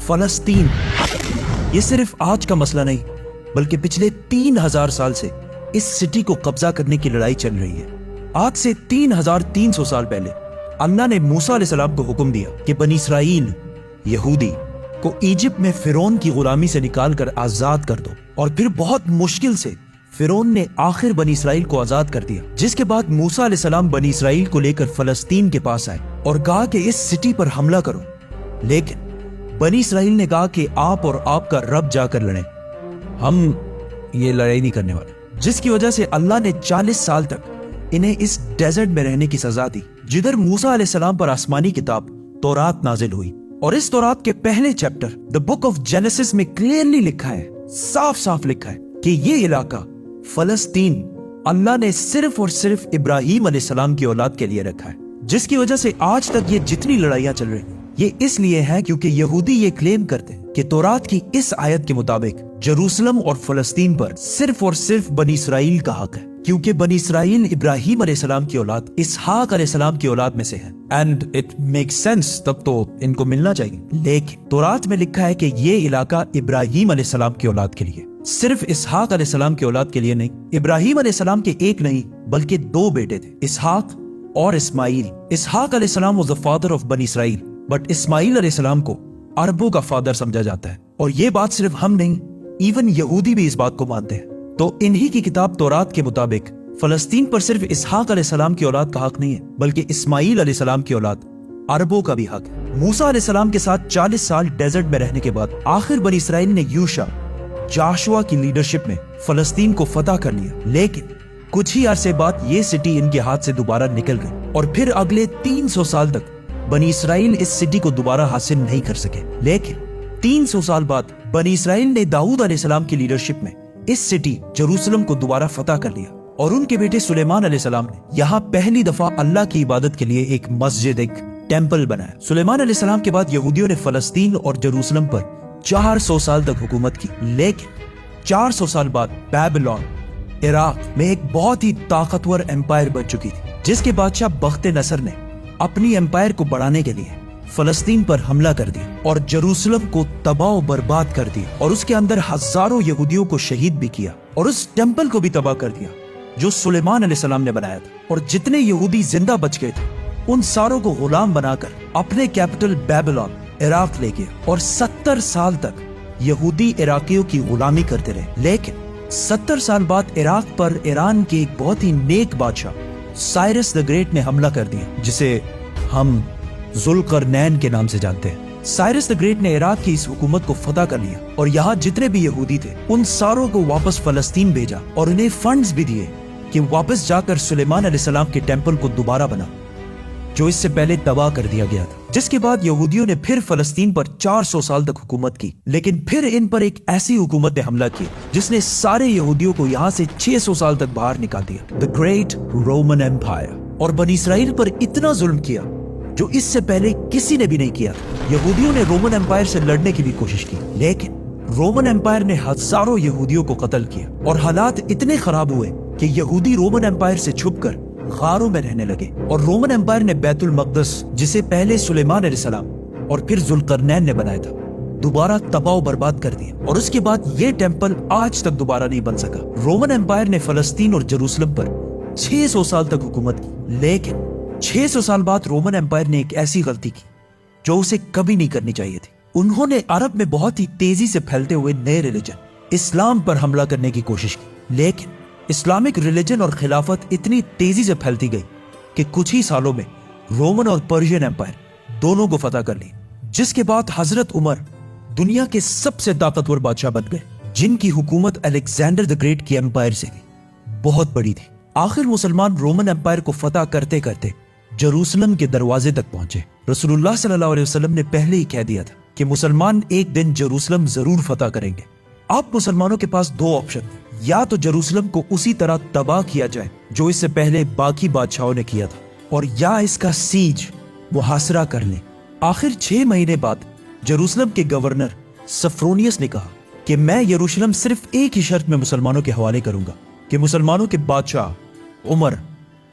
فلسطین یہ صرف آج کا مسئلہ نہیں بلکہ پچھلے 3000 سال سے اس سٹی کو قبضہ کرنے کی لڑائی چل رہی ہے۔ آج سے 3300 سال پہلے اللہ نے موسیٰ علیہ السلام کو حکم دیا کہ بنی اسرائیل یہودی کو ایجپٹ میں فرعون کی غلامی سے نکال کر آزاد کر دو، اور پھر بہت مشکل سے فرعون نے آخر بنی اسرائیل کو آزاد کر دیا، جس کے بعد موسیٰ علیہ السلام بنی اسرائیل کو لے کر فلسطین کے پاس آئے اور کہا کہ اس سٹی پر حملہ کرو، لیکن بنی اسرائیل نے کہا کہ آپ اور آپ کا رب جا کر لڑیں، ہم یہ لڑائی نہیں کرنے والے، جس کی وجہ سے اللہ نے 40 سال تک انہیں اس ڈیزرٹ میں رہنے کی سزا دی، جدھر موسیٰ علیہ السلام پر آسمانی کتاب تورات نازل ہوئی۔ اور اس تورات کے پہلے chapter the book of Genesis میں کلیئرلی لکھا ہے، صاف صاف لکھا ہے کہ یہ علاقہ فلسطین اللہ نے صرف اور صرف ابراہیم علیہ السلام کی اولاد کے لیے رکھا ہے، جس کی وجہ سے آج تک یہ جتنی لڑائیاں چل رہی ہیں یہ اس لیے ہے کیونکہ یہودی یہ کلیم کرتے ہیں کہ تورات کی اس آیت کے مطابق جروسلم اور فلسطین پر صرف اور صرف بنی اسرائیل کا حق ہے، کیونکہ بنی اسرائیل ابراہیم علیہ السلام کی اولاد اسحاق علیہ السلام کی اولاد میں سے ہے، اینڈ اٹ میک سینس، تب تو ان کو ملنا چاہیے۔ لیکن تورات میں لکھا ہے کہ یہ علاقہ ابراہیم علیہ السلام کی اولاد کے لیے، صرف اسحاق علیہ السلام کی اولاد کے لیے نہیں۔ ابراہیم علیہ السلام کے ایک نہیں بلکہ 2 بیٹے تھے، اسحاق اور اسماعیل۔ اسحاق علیہ السلام was the father of بنی اسرائیل، بٹ اسماعیل علیہ السلام کو عربوں کا فادر سمجھا جاتا ہے، اور یہ بات صرف ہم نہیں، ایون یہودی بھی اس بات کو مانتے ہیں۔ تو انہی کی کتاب تورات کے مطابق فلسطین پر صرف اسحاق علیہ السلام کی اولاد کا حق نہیں ہے بلکہ اسماعیل علیہ السلام کی اولاد عربوں کا بھی حق ہے۔ موسیٰ علیہ السلام کے ساتھ 40 سال ڈیزرٹ میں رہنے کے بعد آخر بنی اسرائیل نے یوشع جاشوا کی لیڈرشپ میں فلسطین کو فتح کر لیا، لیکن کچھ ہی عرصے بعد یہ سٹی ان کے ہاتھ سے دوبارہ نکل گئی، اور پھر اگلے 300 سال تک بنی اسرائیل اس سٹی کو دوبارہ حاصل نہیں کر سکے۔ لیکن 300 سال بعد بنی اسرائیل نے داؤد علیہ السلام کی لیڈرشپ میں اس سٹی جروسلم کو دوبارہ فتح کر لیا، اور ان کے بیٹے سلیمان علیہ السلام نے یہاں پہلی دفعہ اللہ کی عبادت کے لیے ایک مسجد، ایک ٹیمپل بنایا۔ سلیمان علیہ السلام کے بعد یہودیوں نے فلسطین اور جروسلم پر 400 سال تک حکومت کی، لیکن 400 سال بعد بیبلون عراق میں ایک بہت ہی طاقتور امپائر بن چکی تھی، جس کے بادشاہ بخت نصر نے اپنی امپائر کو بڑھانے کے لیے فلسطین پر حملہ کر دیا اور جروسلم کو تباہ و برباد کر دیا، اور اس کے اندر ہزاروں یہودیوں کو شہید بھی کیا، اور اس ٹیمپل کو بھی تباہ کر دیا جو سلیمان علیہ السلام نے بنایا تھا، اور جتنے یہودی زندہ بچ گئے تھے ان ساروں کو غلام بنا کر اپنے کیپٹل بیبلون عراق لے گیا، اور 70 سال تک یہودی عراقیوں کی غلامی کرتے رہے۔ لیکن 70 سال بعد عراق پر ایران کے ایک بہت ہی نیک بادشاہ سائرس دا گریٹ نے حملہ کر دیا، جسے ہم ذوالقرنین کے نام سے جانتے ہیں۔ سائرس دا گریٹ نے عراق کی اس حکومت کو فتح کر لیا، اور یہاں جتنے بھی یہودی تھے ان ساروں کو واپس فلسطین بھیجا، اور انہیں فنڈز بھی دیے کہ واپس جا کر سلیمان علیہ السلام کے ٹیمپل کو دوبارہ بنا جو اس سے پہلے تباہ کر دیا گیا تھا۔ جس کے بعد یہودیوں نے پھر فلسطین پر 400 سال تک حکومت کی، لیکن پھر ان پر ایک ایسی حکومت نے حملہ کیا جس نے سارے یہودیوں کو یہاں سے 600 سال تک باہر نکال دیا، The Great Roman Empire، اور بنی اسرائیل پر اتنا ظلم کیا جو اس سے پہلے کسی نے بھی نہیں کیا تھا۔ یہودیوں نے رومن امپائر سے لڑنے کی بھی کوشش کی، لیکن رومن امپائر نے ہزاروں یہودیوں کو قتل کیا، اور حالات اتنے خراب ہوئے کہ یہودی رومن امپائر سے چھپ کر غاروں میں رہنے لگے، اور رومن امپائر نے بیت المقدس، جسے پہلے سلیمان علیہ السلام اور پھر ذوالقرنین نے بنایا تھا، دوبارہ تباہ و برباد کر دیا، اور اس کے بعد یہ ٹیمپل آج تک دوبارہ نہیں بن سکا۔ رومن امپائر نے فلسطین اور جروسلم پر 600 سال تک حکومت کی، لیکن 600 سال بعد رومن امپائر نے ایک ایسی غلطی کی جو اسے کبھی نہیں کرنی چاہیے تھی۔ انہوں نے عرب میں بہت ہی تیزی سے پھیلتے ہوئے نئے ریلیجن اسلام پر حملہ کرنے کی کوشش کی، لیکن اسلامک ریلیجن اور خلافت اتنی تیزی سے پھیلتی گئی کہ کچھ ہی سالوں میں رومن اور پرشین امپائر دونوں کو فتح کر لی، جس کے بعد حضرت عمر دنیا کے سب سے طاقتور بادشاہ بن گئے، جن کی حکومت الیگزینڈر دی گریٹ کی امپائر سے بھی بہت بڑی تھی۔ آخر مسلمان رومن امپائر کو فتح کرتے کرتے جروسلم کے دروازے تک پہنچے۔ رسول اللہ صلی اللہ علیہ وسلم نے پہلے ہی کہہ دیا تھا کہ مسلمان ایک دن جروسلم ضرور فتح کریں گے۔ اب مسلمانوں کے پاس 2 آپشن، یا تو جروسلم کو اسی طرح تباہ کیا جائے جو اس سے پہلے باقی بادشاہوں نے کیا تھا، اور یا اس کا سیج محاصرہ کر لیں۔ آخر 6 مہینے بعد جروسلم کے گورنر سفرونیس نے کہا کہ میں یروشلم صرف ایک ہی شرط میں مسلمانوں کے حوالے کروں گا کہ مسلمانوں کے بادشاہ عمر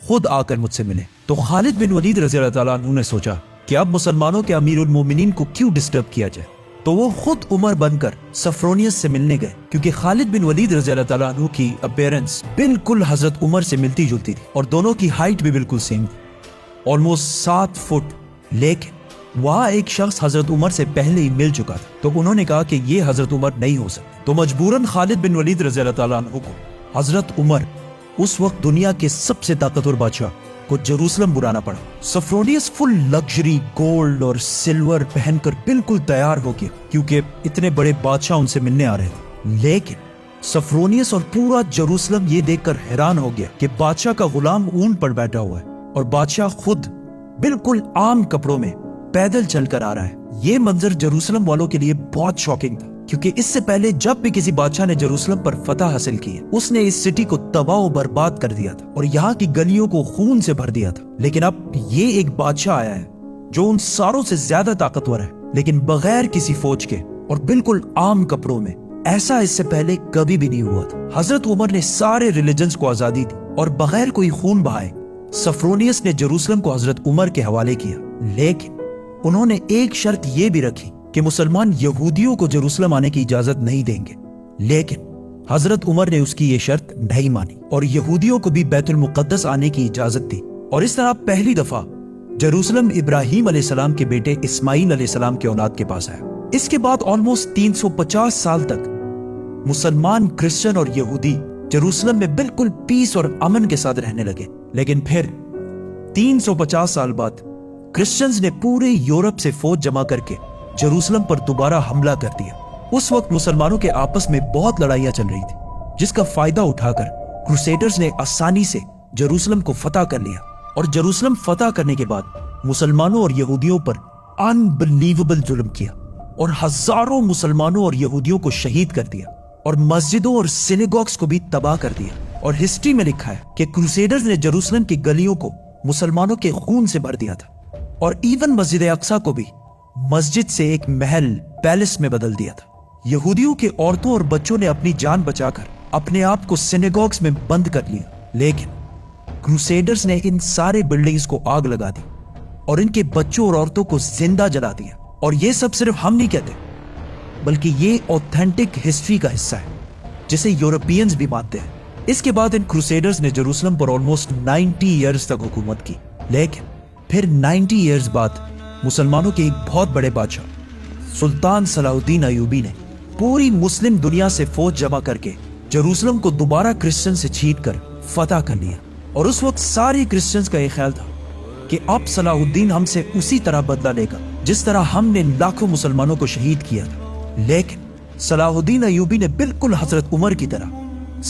خود آ کر مجھ سے ملے۔ تو خالد بن ولید رضی اللہ تعالیٰ عنہ نے سوچا کہ اب مسلمانوں کے امیر المومنین کو کیوں ڈسٹرب کیا جائے، تو وہ خود عمر بن کر سفرونیس سے ملنے گئے، کیونکہ خالد بن ولید رضی اللہ تعالیٰ عنہ کی اپیرنس بالکل حضرت عمر سے ملتی جلتی تھی اور دونوں کی ہائٹ بھی بالکل سیم تھی، آلموسٹ 7 فٹ۔ لیکن وہاں ایک شخص حضرت عمر سے پہلے ہی مل چکا تھا، تو انہوں نے کہا کہ یہ حضرت عمر نہیں ہو سکتا، تو مجبوراً خالد بن ولید رضی اللہ تعالیٰ عنہ کو حضرت عمر، اس وقت دنیا کے سب سے طاقتور بادشاہ، کو جروسلم بلانا پڑا۔ سفرونیس فل لگژری گولڈ اور سلور پہن کر بالکل تیار ہو گیا، کیونکہ اتنے بڑے بادشاہ ان سے ملنے آ رہے تھے۔ لیکن سفرونیس اور پورا جروسلم یہ دیکھ کر حیران ہو گیا کہ بادشاہ کا غلام اونٹ پر بیٹھا ہوا ہے اور بادشاہ خود بالکل عام کپڑوں میں پیدل چل کر آ رہا ہے۔ یہ منظر جروسلم والوں کے لیے بہت شاکنگ تھا، کیونکہ اس سے پہلے جب بھی کسی بادشاہ نے جروسلم پر فتح حاصل کی، اس نے اس سٹی کو تباہ و برباد کر دیا تھا اور یہاں کی گلیوں کو خون سے بھر دیا تھا۔ لیکن اب یہ ایک بادشاہ آیا ہے جو ان ساروں سے زیادہ طاقتور ہے، لیکن بغیر کسی فوج کے اور بالکل عام کپڑوں میں۔ ایسا اس سے پہلے کبھی بھی نہیں ہوا تھا۔ حضرت عمر نے سارے ریلیجنز کو آزادی دی اور بغیر کوئی خون بہائے سفرونیس نے جروسلم کو حضرت عمر کے حوالے کیا، لیکن انہوں نے ایک شرط یہ بھی رکھی کہ مسلمان یہودیوں کو جروسلم آنے کی اجازت نہیں دیں گے۔ لیکن حضرت عمر نے اس کی یہ شرط نہیں مانی اور یہودیوں کو بھی بیت المقدس آنے کی اجازت دی، اور اس طرح پہلی دفعہ جروسلم ابراہیم علیہ السلام کے بیٹے اسماعیل علیہ السلام کے اولاد کے پاس آیا۔ اس کے بعد آلموسٹ 350 سال تک مسلمان، کرسچن اور یہودی جروسلم میں بالکل پیس اور امن کے ساتھ رہنے لگے۔ لیکن پھر 350 سال بعد کرسچنز نے پورے یورپ سے فوج جمع کر کے جروسلم پر دوبارہ حملہ کر دیا۔ اس وقت مسلمانوں کے آپس میں بہت لڑائیاں چل رہی تھی، جس کا فائدہ اٹھا کر کروسیڈرز نے آسانی سے جروسلم کو فتح کر لیا، اور جروسلم فتح کرنے کے بعد مسلمانوں اور یہودیوں پر انبلیویبل ظلم کیا اور ہزاروں مسلمانوں اور یہودیوں کو شہید کر دیا، اور مسجدوں اور سینیگوگز کو بھی تباہ کر دیا۔ اور ہسٹری میں لکھا ہے کہ کروسیڈرز نے جروسلم کی گلیوں کو مسلمانوں کے خون سے بھر دیا تھا، اور ایون مسجد اقصی کو بھی مسجد سے ایک محل، پیلس میں بدل دیا تھا۔ یہودیوں کے عورتوں اور بچوں نے اپنی جان بچا کر اپنے آپ کو سینیگوگز میں بند کر لیا، لیکن کروسیڈرز نے ان سارے بلڈنگز کو آگ لگا دی اور ان کے بچوں اور عورتوں کو زندہ جلا دیا۔ اور یہ سب صرف ہم نہیں کہتے، بلکہ یہ اوتھینٹک ہسٹری کا حصہ ہے جسے یورپینز بھی مانتے ہیں۔ اس کے بعد ان کروسیڈرز نے جروسلم پر آلموسٹ 90 ایئرز تک حکومت کی، لیکن پھر 90 ایئرز بعد مسلمانوں کے ایک بہت بڑے بادشاہ سلطان صلاح الدین ایوبی نے پوری مسلم دنیا سے فوج جمع کر کے جروسلم کو دوبارہ کرسچن سے چھین کر فتح کر لیا۔ اور اس وقت سارے کرسچنز کا یہ خیال تھا کہ اب صلاح الدین ہم سے اسی طرح بدلہ لے گا جس طرح ہم نے لاکھوں مسلمانوں کو شہید کیا تھا۔ لیکن صلاح الدین ایوبی نے بالکل حضرت عمر کی طرح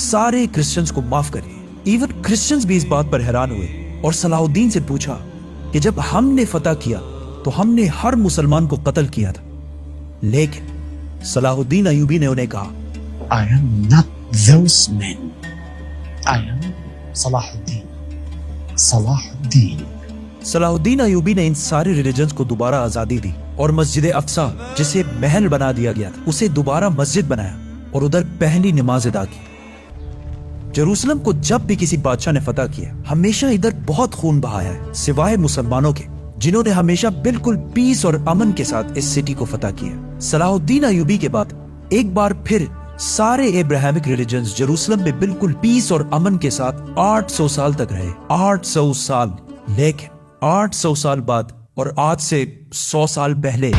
سارے کرسچنز کو معاف کر دیا۔ ایون کرسچنز بھی اس بات پر حیران ہوئے اور صلاح الدین سے پوچھا کہ جب ہم نے فتح کیا تو ہم نے ہر مسلمان کو قتل کیا تھا، لیکن صلاح الدین ایوبی نے انہیں کہا I am not those men. I am صلاح الدین۔ صلاح الدین صلاح الدین ایوبی نے ان سارے ریلیجنز کو دوبارہ آزادی دی اور مسجد اقصی جسے محل بنا دیا گیا تھا اسے دوبارہ مسجد بنایا اور ادھر پہلی نماز ادا کی۔ جروسلم کو جب بھی کسی بادشاہ نے فتح کیا ہمیشہ ادھر بہت خون بہایا ہے، سوائے مسلمانوں کے جنہوں نے ہمیشہ بالکل پیس اور امن کے ساتھ اس سٹی کو فتح کیا۔ صلاح الدین ایوبی کے بعد ایک بار پھر سارے ابراہیمک ریلیجنز جروسلم میں بالکل پیس اور امن کے ساتھ 800 سال تک رہے۔ 800 سال۔ لیکن 800 سال بعد اور آج سے 100 سال پہلے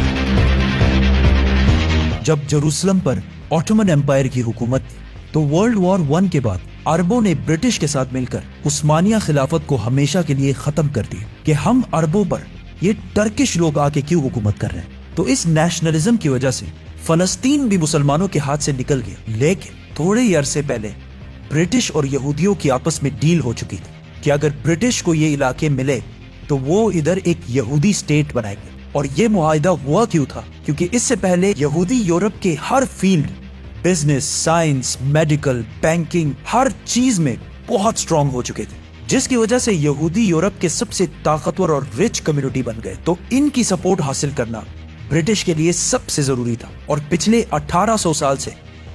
جب جروسلم پر آٹومن ایمپائر کی حکومت تھی تو ورلڈ وار 1 کے بعد عربوں نے برٹش کے ساتھ مل کر عثمانیہ خلافت کو ہمیشہ کے لیے ختم کر دیا کہ ہم عربوں پر یہ ٹرکش لوگ آ کے کیوں حکومت کر رہے ہیں۔ تو اس نیشنلزم کی وجہ سے فلسطین بھی مسلمانوں کے ہاتھ سے نکل گیا، لیکن تھوڑے ہی عرصے پہلے برٹش اور یہودیوں کی آپس میں ڈیل ہو چکی تھی کہ اگر برٹش کو یہ علاقے ملے تو وہ ادھر ایک یہودی سٹیٹ بنائیں گے۔ اور یہ معاہدہ ہوا کیوں تھا؟ کیونکہ اس سے پہلے یہودی یورپ کے ہر field, business, science, medical, banking, ہر چیز میں بہت سٹرونگ ہو چکے تھے، جس کی وجہ سے یہودی یورپ کے سب سے طاقتور اور رچ کمیونٹی بن گئے۔ تو ان کی سپورٹ حاصل کرنا برٹش کے لیے سب سے ضروری تھا، اور پچھلے 1800 سال سے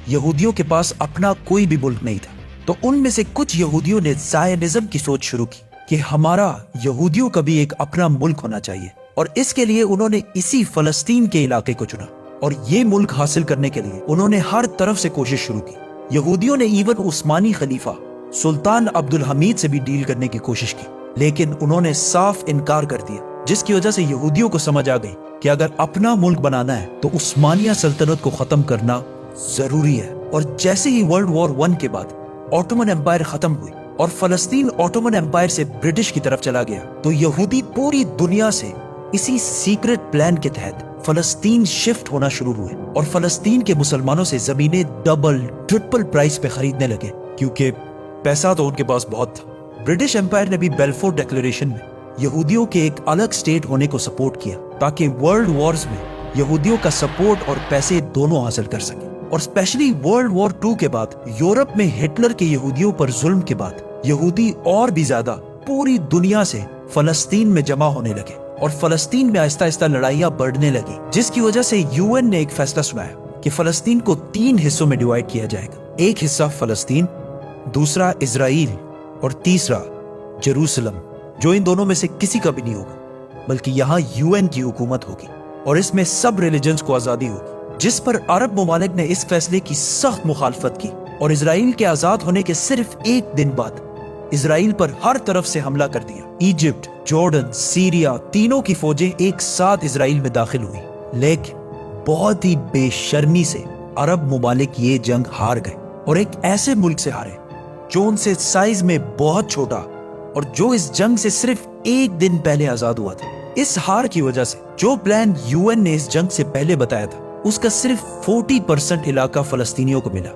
یہودیوں کے پاس اپنا کوئی بھی ملک نہیں تھا۔ تو ان میں سے کچھ یہودیوں نے زائنزم کی سوچ شروع کی کہ ہمارا یہودیوں کا بھی ایک اپنا ملک ہونا چاہیے، اور اس کے لیے انہوں نے اسی فلسطین کے علاقے کو چنا۔ اور یہ ملک حاصل کرنے کے لیے انہوں نے ہر طرف سے کوشش شروع کی. یہودیوں نے ایون عثمانی خلیفہ سلطان عبدالحمید سے بھی ڈیل کرنے کی کوشش کی، لیکن انہوں نے صاف انکار کر دیا، جس کی وجہ سے یہودیوں کو سمجھ آ گئی کہ اگر اپنا ملک بنانا ہے تو عثمانیہ سلطنت کو ختم کرنا ضروری ہے. اور جیسے ہی ورلڈ وار 1 کے بعد آٹومن امپائر ختم ہوئی اور فلسطین آٹومن امپائر سے برٹش کی طرف چلا گیا، تو یہودی پوری دنیا سے اسی سیکرٹ پلان کے تحت فلسطین شفٹ ہونا شروع ہوئے اور فلسطین کے مسلمانوں سے زمینیں ڈبل ٹرپل پرائس پہ خریدنے لگے، کیونکہ پیسہ تو ان کے پاس بہت تھا. برٹش امپائر نے بھی بیلفور ڈیکلیریشن میں یہودیوں کے ایک الگ سٹیٹ ہونے کو سپورٹ کیا تاکہ ورلڈ وارز میں یہودیوں کا سپورٹ اور پیسے دونوں حاصل کر سکیں. اور اسپیشلی ورلڈ وار 2 کے بعد یورپ میں ہٹلر کے یہودیوں پر ظلم کے بعد یہودی اور بھی زیادہ پوری دنیا سے فلسطین میں جمع ہونے لگے اور فلسطین میں آہستہ آہستہ لڑائیاں بڑھنے لگی، جس کی وجہ سے UN نے ایک فیصلہ سنایا کہ فلسطین کو 3 حصوں میں ڈیوائیڈ کیا جائے گا. ایک حصہ فلسطین، دوسرا اسرائیل اور تیسرا جیروسلم، جو ان دونوں میں سے کسی کا بھی نہیں ہوگا، بلکہ یہاں UN کی حکومت ہوگی اور اس میں سب ریلیجنز کو آزادی ہوگی. جس پر عرب ممالک نے اس فیصلے کی سخت مخالفت کی اور اسرائیل کے آزاد ہونے کے صرف 1 دن بعد اسرائیل پر ہر طرف سے حملہ کر دیا. ایجپٹ، جارڈن، سیریا، تینوں کی فوجیں ایک ساتھ اسرائیل میں داخل ہوئی، لیکن بہت ہی بے شرمی سے عرب ممالک یہ جنگ ہار گئے اور ایک ایسے ملک سے ہارے جو ان سے سائز میں بہت چھوٹا اور جو اس جنگ سے صرف 1 دن پہلے آزاد ہوا تھا. اس ہار کی وجہ سے جو پلان UN نے اس جنگ سے پہلے بتایا تھا اس کا صرف 40% علاقہ فلسطینیوں کو ملا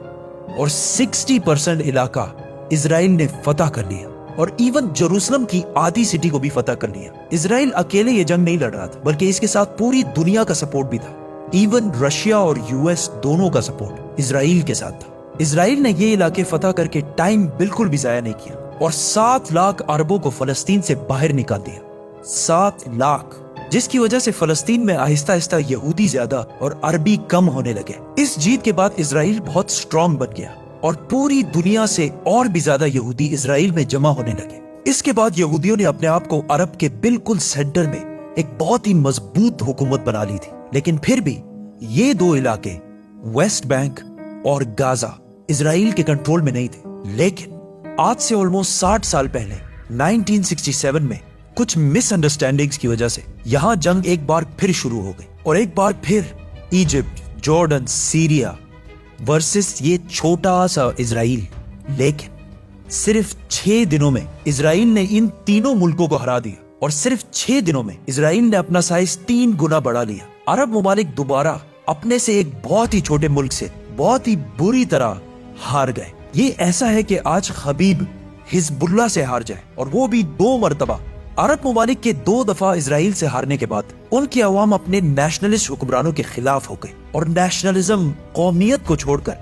اور 60% علاقہ اسرائیل نے فتح کر لیا اور ایون جیروسلم کی آدھی سٹی کو بھی فتح کر لیا. اسرائیل اکیلے یہ جنگ نہیں لڑ رہا تھا، بلکہ اس کے ساتھ پوری دنیا کا سپورٹ بھی تھا. ایون رشیا اور US دونوں کا سپورٹ اسرائیل کے ساتھ تھا. اسرائیل نے یہ علاقے فتح کر کے ٹائم بالکل بھی ضائع نہیں کیا اور 7 لاکھ عربوں کو فلسطین سے باہر نکال دیا. 7 لاکھ، جس کی وجہ سے فلسطین میں آہستہ آہستہ یہودی زیادہ اور عربی کم ہونے لگے. اس جیت کے بعد اسرائیل بہت سٹرونگ بن گیا اور پوری دنیا سے اور بھی زیادہ یہودی اسرائیل میں جمع ہونے لگے. اس کے بعد یہودیوں نے اپنے آپ کو عرب کے بالکل سینٹر میں ایک بہت ہی مضبوط حکومت بنا لی تھی. لیکن پھر بھی یہ 2 علاقے ویسٹ بینک اور گازا اسرائیل کے کنٹرول میں نہیں تھے. لیکن آج سے آلموسٹ 60 سال پہلے 1967 میں کچھ مس انڈرسٹینڈنگز کی وجہ سے یہاں جنگ ایک بار پھر شروع ہو گئی اور ایک بار پھر ایجپٹ، جارڈن، سیریا ورسس یہ چھوٹا سا اسرائیل. لیکن صرف 6 دنوں میں اسرائیل نے ان تینوں ملکوں کو ہرا دیا اور صرف 6 دنوں میں اسرائیل نے اپنا سائز 3 گنا بڑھا لیا. عرب ممالک دوبارہ اپنے سے ایک بہت ہی چھوٹے ملک سے بہت ہی بری طرح ہار گئے. یہ ایسا ہے کہ آج خبیب حزب اللہ سے ہار جائے اور وہ بھی 2 مرتبہ. عرب ممالک کے 2 دفعہ اسرائیل سے ہارنے کے بعد ان کی عوام اپنے نیشنلسٹ حکمرانوں کے خلاف ہو گئے اور نیشنلزم، قومیت کو چھوڑ کر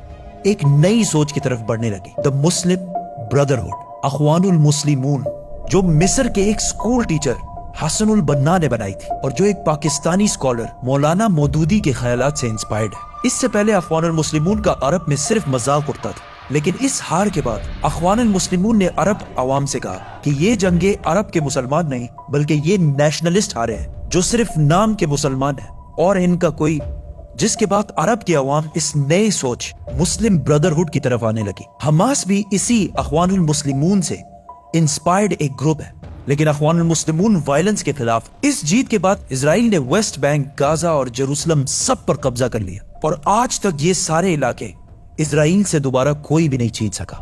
ایک نئی سوچ کی طرف بڑھنے لگی. دا مسلم بردرہڈ، اخوان المسلمون، جو مصر کے ایک سکول ٹیچر حسن البنا نے بنائی تھی اور جو ایک پاکستانی اسکالر مولانا مودودی کے خیالات سے انسپائرڈ ہے. اس سے پہلے اخوان المسلمون کا عرب میں صرف مذاق اڑتا تھا، لیکن اس ہار کے بعد اخوان المسلمون نے عرب عوام سے کہا کہ یہ جنگیں عرب کے مسلمان نہیں بلکہ یہ نیشنلسٹ ہارے ہیں جو صرف نام کے مسلمان ہیں اور ان کا کوئی. جس کے بعد عرب کی عوام اس نئے سوچ مسلم بردرہڈ کی طرف آنے لگی. حماس بھی اسی اخوان المسلمون سے انسپائرڈ ایک گروپ ہے، لیکن اخوان المسلمون وائلنس کے خلاف. اس جیت کے بعد اسرائیل نے ویسٹ بینک، گازا اور جیروسلم سب پر قبضہ کر لیا اور آج تک یہ سارے علاقے اسرائیل سے دوبارہ کوئی بھی نہیں چھین سکا.